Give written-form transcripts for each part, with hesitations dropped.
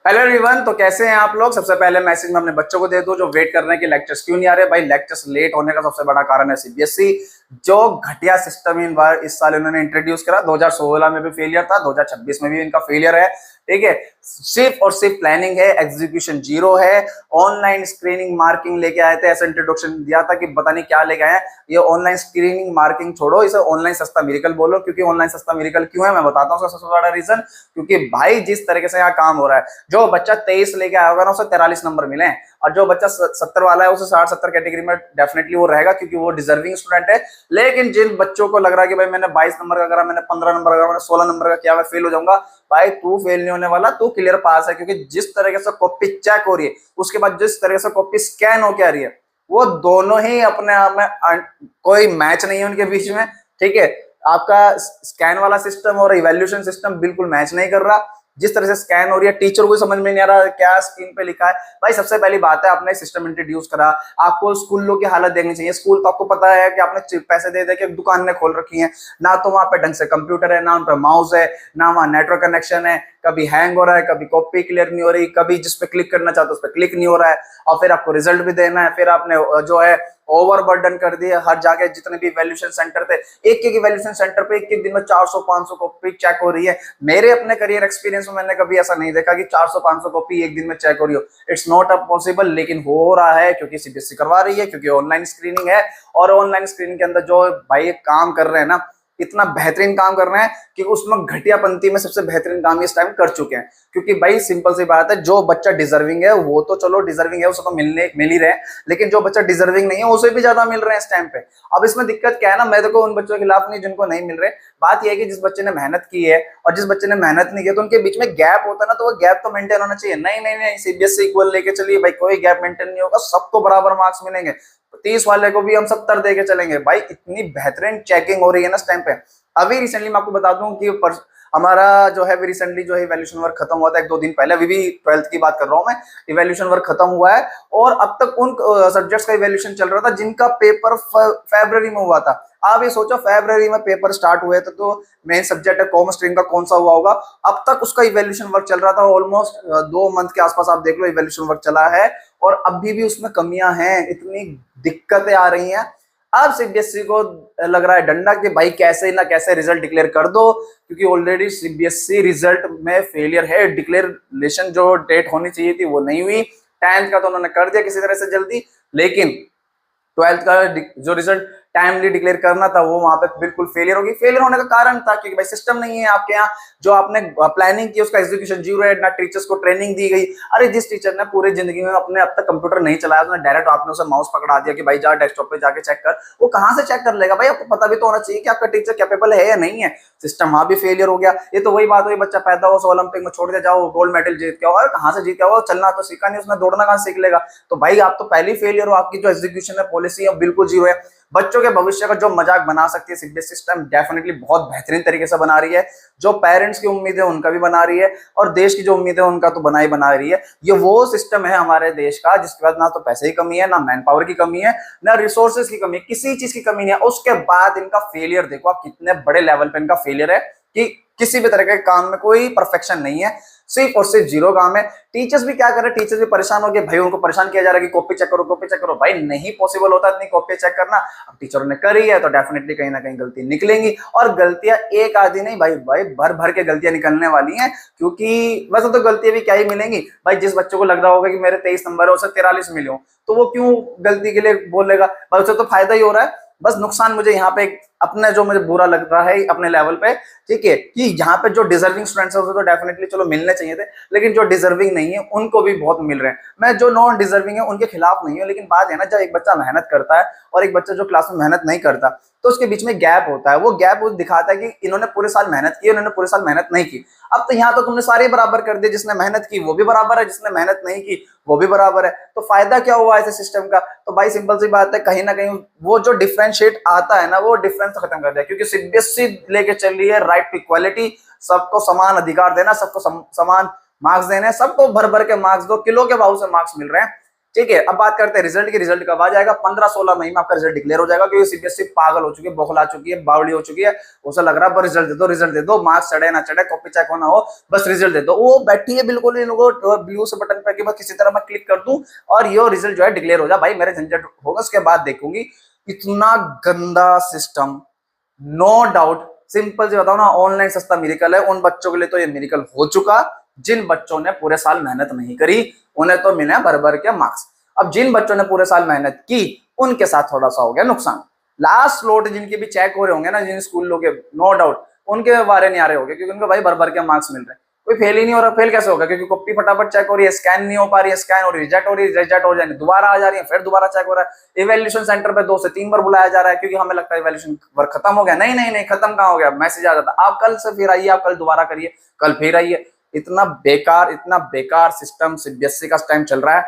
Hello everyone. तो कैसे हैं आप लोग। सबसे पहले मैसेज में अपने बच्चों को दे दो जो वेट कर रहे हैं कि लेक्चर्स क्यों नहीं आ रहे। भाई लेक्चर्स लेट होने का सबसे बड़ा कारण है सीबीएसई, जो घटिया सिस्टम इस साल इन्होंने इंट्रोड्यूस करा। 2016 में भी फेलियर था, 2026 में भी इनका फेलियर है। ठीक है, सिर्फ और सिर्फ प्लानिंग है, एग्जीक्यूशन जीरो है। ऑनलाइन स्क्रीनिंग मार्किंग लेके आए थे, ऐसा इंट्रोडक्शन दिया था कि पता नहीं क्या लेके आए। ये ऑनलाइन स्क्रीनिंग मार्किंग छोड़ो, इसे ऑनलाइन सस्ता मिरेकल बोलो। क्योंकि ऑनलाइन सस्ता मिरेकल क्यों है मैं बताता हूँ उसका सबसे बड़ा रीजन। क्योंकि भाई जिस तरीके से यहाँ काम हो रहा है, जो बच्चा 23 लेके आया होगा ना उसे 43 नंबर मिले, और जो बच्चा 70 वाला है उसे 60-70 कैटेगरी में डेफिनेटली वो रहेगा क्योंकि वो डिजर्विंग स्टूडेंट है। लेकिन जिन बच्चों को लग रहा है कि भाई मैंने 22 नंबर का करा, मैंने 15 नंबर का, मैंने 16 नंबर का किया, मैं फेल हो जाऊंगा, भाई तू फेल नहीं होने वाला, तू क्लियर पास है। क्योंकि जिस तरीके से कॉपी चेक हो रही है, उसके बाद जिस तरीके से कॉपी स्कैन होके आ रही है, वो दोनों ही अपने आप में कोई मैच नहीं है उनके बीच में। ठीक है, आपका स्कैन वाला सिस्टम और इवैल्यूएशन सिस्टम बिल्कुल मैच नहीं कर रहा। जिस तरह से स्कैन हो रही है, टीचर को समझ में नहीं आ रहा क्या स्क्रीन पे लिखा है। भाई सबसे पहली बात है, आपने सिस्टम इंट्रोड्यूस करा, आपको स्कूलों की हालत देखनी चाहिए। स्कूल तो आपको पता है कि आपने पैसे दे दे के दुकान ने खोल रखी है, ना तो वहां पे ढंग से कंप्यूटर है, ना उन पर माउस है, ना वहां नेटवर्क कनेक्शन है। कभी हैंग हो रहा है, कभी कॉपी क्लियर नहीं हो रही, कभी जिस पे क्लिक करना चाहते हो उस पर क्लिक नहीं हो रहा है। और फिर आपको रिजल्ट भी देना है, फिर आपने जो है ओवरबर्डन कर दिया। हर जगह जितने भी वैल्यूएशन सेंटर थे, एक एक वैल्यूएशन सेंटर पे एक एक दिन में 400-500 कॉपी चेक हो रही है। मेरे अपने करियर एक्सपीरियंस में मैंने कभी ऐसा नहीं देखा कि 400-500 कॉपी एक दिन में चेक हो रही हो। इट्स नॉट अ पॉसिबल, लेकिन हो रहा है क्योंकि सीबीएसई करवा रही है, क्योंकि ऑनलाइन स्क्रीनिंग है। और ऑनलाइन स्क्रीनिंग के अंदर जो भाई काम कर रहे हैं ना, इतना बेहतरीन काम कर रहे हैं कि उसमें घटिया पंक्ति में सबसे बेहतरीन काम इस टाइम कर चुके हैं। क्योंकि भाई सिंपल सी बात है, जो बच्चा डिजर्विंग है वो तो चलो डिजर्विंग है, उसे तो मिल ही रहे हैं, लेकिन जो बच्चा डिजर्विंग नहीं है उसे भी ज्यादा मिल रहे हैं इस टाइम पे। अब इसमें दिक्कत क्या है ना, मैं देखो उन बच्चों के खिलाफ नहीं जिनको नहीं मिल रहे। बात यह है कि जिस बच्चे ने मेहनत की है और जिस बच्चे ने मेहनत नहीं की, तो उनके बीच में गैप होता है ना, तो वो गैप तो मेंटेन होना चाहिए। नहीं नहीं नहीं, सीबीएसई इक्वल लेके चलिए भाई, कोई गैप मेंटेन नहीं होगा, सबको बराबर मार्क्स मिलेंगे। 30 वाले को भी हम 70 दे के चलेंगे। भाई इतनी बेहतरीन चेकिंग हो रही है ना इस टाइम पे। अभी रिसेंटली मैं आपको बता दूं कि हमारा जो है रिसेंटली जो है इवैल्यूएशन वर्क खत्म हुआ था 1-2 दिन पहले। अभी भी 12th की बात कर रहा हूं मैं। इवैल्यूएशन वर्क खत्म हुआ है और अब तक उन सब्जेक्ट्स का इवैल्यूएशन चल रहा था जिनका पेपर फरवरी में हुआ था। आप ये सोचो, फरवरी में पेपर स्टार्ट हुए थे, तो मेन सब्जेक्ट है कॉमर्स स्ट्रीम का कौन सा हुआ होगा। अब तक उसका इवैल्यूएशन वर्क चल रहा था, ऑलमोस्ट 2 मंथ के आसपास आप देख लो इवैल्यूएशन वर्क चला है। और अभी भी उसमें कमियां हैं, इतनी दिक्कतें आ रही हैं। अब सीबीएसई को लग रहा है डंडा कि भाई कैसे ना कैसे रिजल्ट डिक्लेयर कर दो, क्योंकि ऑलरेडी सीबीएसई रिजल्ट में फेलियर है। डिक्लेरेशन जो डेट होनी चाहिए थी वो नहीं हुई। 10th का तो उन्होंने कर दिया किसी तरह से जल्दी, लेकिन 12th का जो रिजल्ट टाइमली डिक्लेयर करना था वो वहां पे बिल्कुल फेलियर होगी। फेलियर होने का कारण था क्योंकि भाई सिस्टम नहीं है आपके यहाँ। जो आपने प्लानिंग की उसका एग्जीक्यूशन जीरो है, ना टीचर्स को ट्रेनिंग दी गई। अरे जिस टीचर ने पूरी जिंदगी में अपने अब तक कंप्यूटर नहीं चलाया, उसने डायरेक्ट आपने उसे माउस पकड़ा दिया कि भाई जा डेस्कटॉप पे जाके चेक कर, वो कहां से चेक कर लेगा। भाई आपको पता भी तो होना चाहिए कि आपका टीचर कैपेबल है या नहीं है। सिस्टम वहां भी फेलियर हो गया। ये तो वही बात हुई, बच्चा पैदा हो ओलंपिक में छोड़ दिया, जाओ गोल्ड मेडल जीत के आओ। कहां से जीत के आओ, चलना तो सीखा नहीं उसने, दौड़ना कहां सीख लेगा। तो भाई आप तो पहली फेलियर हो, आपकी जो एग्जीक्यूशन है पॉलिसी है बिल्कुल जीरो है। बच्चों के भविष्य का जो मजाक बना सकती है सीबीएसई सिस्टम डेफिनेटली बहुत बेहतरीन तरीके से बना रही है। जो पेरेंट्स की उम्मीद है उनका भी बना रही है, और देश की जो उम्मीद है उनका तो बना रही है। ये वो सिस्टम है हमारे देश का जिसके बाद ना तो पैसे की कमी है, ना मैन पावर की कमी है, ना रिसोर्सेज की कमी है, किसी चीज की कमी नहीं है। उसके बाद इनका फेलियर देखो आप, कितने बड़े लेवल पे इनका फेलियर है कि किसी भी तरह के काम में कोई परफेक्शन नहीं है, सिर्फ और सिर्फ जीरो काम है। टीचर्स भी क्या कर रहे हैं, टीचर्स भी परेशान हो गए भाई, उनको परेशान किया जा रहा है कि कॉपी चेक करो कॉपी चेक करो। भाई नहीं पॉसिबल होता इतनी कॉपी चेक करना। अब टीचरों ने करी है तो डेफिनेटली कहीं ना कहीं गलती निकलेंगी, और गलतियां एक आधी नहीं भाई, भाई भर भर के गलतियां निकलने वाली हैं। क्योंकि वैसे तो गलतियां भी क्या ही मिलेंगी भाई, जिस बच्चों को लग रहा होगा कि मेरे 23 नंबर है उसे 43 मिले हो, तो वो क्यों गलती के लिए बोलेगा भाई, उसे तो फायदा ही हो रहा है। बस नुकसान मुझे यहाँ पे अपने जो मुझे बुरा लग रहा है अपने लेवल पे, ठीक है, कि यहाँ पे जो डिजर्विंग स्टूडेंट्स है उसे तो डेफिनेटली चलो मिलने चाहिए थे, लेकिन जो डिजर्विंग नहीं है उनको भी बहुत मिल रहे हैं। मैं जो नॉन डिजर्विंग है उनके खिलाफ नहीं हूँ, लेकिन बात है ना, जब एक बच्चा मेहनत करता है और एक बच्चा जो क्लास में मेहनत नहीं करता, तो उसके बीच में गैप होता है। वो गैप वो दिखाता है कि इन्होंने पूरे साल मेहनत की, इन्होंने पूरे साल मेहनत नहीं की। अब तो यहाँ तो तुमने सारे बराबर कर दिए, जिसने मेहनत की वो भी बराबर है, जिसने मेहनत नहीं की वो भी बराबर है। तो फायदा क्या हुआ ऐसे सिस्टम का। तो भाई सिंपल सी बात है, कहीं ना कहीं वो जो डिफरेंशिएट आता है ना, वो डिफरेंस खत्म कर दिया। क्योंकि सीबीएसई लेके चल रही है राइट टू इक्वालिटी, सबको समान अधिकार देना, सबको समान मार्क्स देने, सबको भर भर के मार्क्स दो, किलो के भाव से मार्क्स मिल रहे हैं। ठीक है, अब बात करते हैं रिजल्ट की। रिजल्ट कब आ जाएगा? 15-16 मई में आपका रिजल्ट डिक्लेयर हो जाएगा, क्योंकि सीबीएसई पागल हो चुकी है, बौखला चुकी है, बावड़ी हो चुकी है। उसे लग रहा है रिजल्ट दे दो, रिजल्ट दे दो, मार्क्स चढ़े ना चढ़े, कॉपी चेक होना हो, बस रिजल्ट दे दो। वो बैठी है बिल्कुल इन लोगों ब्लू से बटन पे कि बस किसी तरह मैं क्लिक कर दूं और ये रिजल्ट जो है डिक्लेयर हो जाए। भाई मेरे झंझट होगा, उसके बाद देखूंगी। इतना गंदा सिस्टम, नो डाउट। सिंपल से बताओ ना, ऑनलाइन सस्ता मिरेकल है। उन बच्चों के लिए तो ये मिरेकल हो चुका जिन बच्चों ने पूरे साल मेहनत नहीं करी, उन्हें तो मिले भर भर के मार्क्स। अब जिन बच्चों ने पूरे साल मेहनत की, उनके साथ थोड़ा सा हो गया नुकसान। लास्ट स्लॉट जिनके भी चेक हो रहे होंगे ना, जिन स्कूलों के, नो डाउट उनके बारे नहीं आ रहे होंगे, क्योंकि उनको भाई भर भर के मार्क्स मिल रहे हैं। कोई फेल ही नहीं हो रहा। फेल कैसे होगा? क्योंकि कॉपी फटाफट चेक हो रही है, स्कैन नहीं हो पा रही है, स्कैन हो रही है, रिजेक्ट हो रही है, रिजेक्ट हो जाएंगे, दोबारा आ जा रही है, फिर दोबारा चेक हो रहा है। इवैल्यूएशन सेंटर पे 2 से 3 बार बुलाया जा रहा है, क्योंकि हमें लगता है इवैल्यूएशन वर्क खत्म हो गया। नहीं नहीं नहीं, खत्म कहाँ हो गया? मैसेज आ जाता है आप कल से फिर आइए, आप कल दोबारा करिए, कल फिर आइए। इतना बेकार सिस्टम सीबीएसई का टाइम चल रहा है।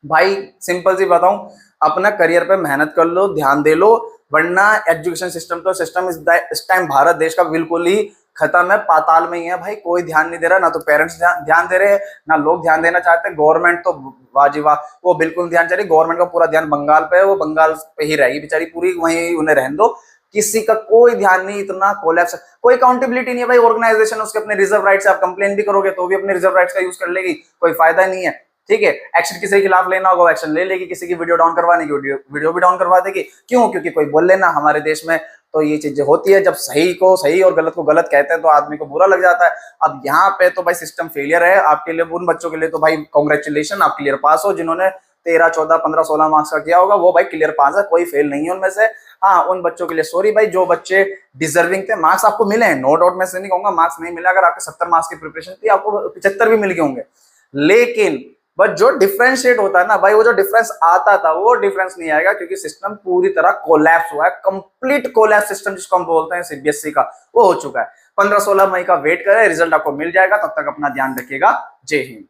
भाई सिंपल सी बताऊं, अपना करियर पे मेहनत कर लो, ध्यान दे लो, वरना एजुकेशन सिस्टम इस टाइम भारत देश का बिल्कुल ही खत्म है, पाताल में ही है। भाई कोई ध्यान नहीं दे रहा, ना तो पेरेंट्स ध्यान दे रहे, ना लोग ध्यान देना चाहते। गवर्नमेंट तो वाजिबा, वो बिल्कुल ध्यान चाहिए। गवर्नमेंट का पूरा ध्यान बंगाल पे है, वो बंगाल पे ही रहेगी बेचारी पूरी, वहीं उन्हें रहने दो। किसी का कोई ध्यान नहीं, इतना कोलैप्स, कोई अकाउंटेबिलिटी नहीं है भाई। ऑर्गेनाइजेशन उसके अपने रिजर्व राइट्स, आप कंप्लेन भी करोगे तो भी अपने रिजर्व राइट्स का यूज कर लेगी, कोई फायदा नहीं है। ठीक है, एक्शन किसी के खिलाफ लेना होगा एक्शन ले लेगी, किसी की वीडियो डाउन करवाने की वीडियो भी डाउन करवा देगी। क्यों? क्योंकि कोई बोल लेना। हमारे देश में तो ये चीजें होती है, जब सही को सही और गलत को गलत कहते हैं तो आदमी को बुरा लग जाता है। अब यहाँ पे तो भाई सिस्टम फेलियर है आपके लिए। उन बच्चों के लिए तो भाई कॉन्ग्रेचुलेशन, आप क्लियर पास हो। जिन्होंने 13, 14, 15, 16 मार्क्स का किया होगा, वो भाई क्लियर पास है, कोई फेल नहीं है उनमें से। हाँ, उन बच्चों के लिए सॉरी भाई, जो बच्चे डिजर्विंग थे। मार्क्स आपको मिले हैं, नो डाउट, मैं से नहीं कहूंगा मार्क्स नहीं मिला। अगर आपके 70 मार्क्स की प्रिपरेशन थी, आपको 75 भी मिल गए होंगे। लेकिन बट जो डिफरेंशिएट होता है ना भाई, वो जो डिफरेंस आता था वो डिफरेंस नहीं आएगा, क्योंकि सिस्टम पूरी तरह कोलैप्स हुआ है। कंप्लीट कोलैप्स सिस्टम जिसको हम बोलते हैं सीबीएसई का, वो हो चुका है। 15-16 मई का वेट करें, रिजल्ट आपको मिल जाएगा। तब तक अपना ध्यान रखिएगा। जय हिंद।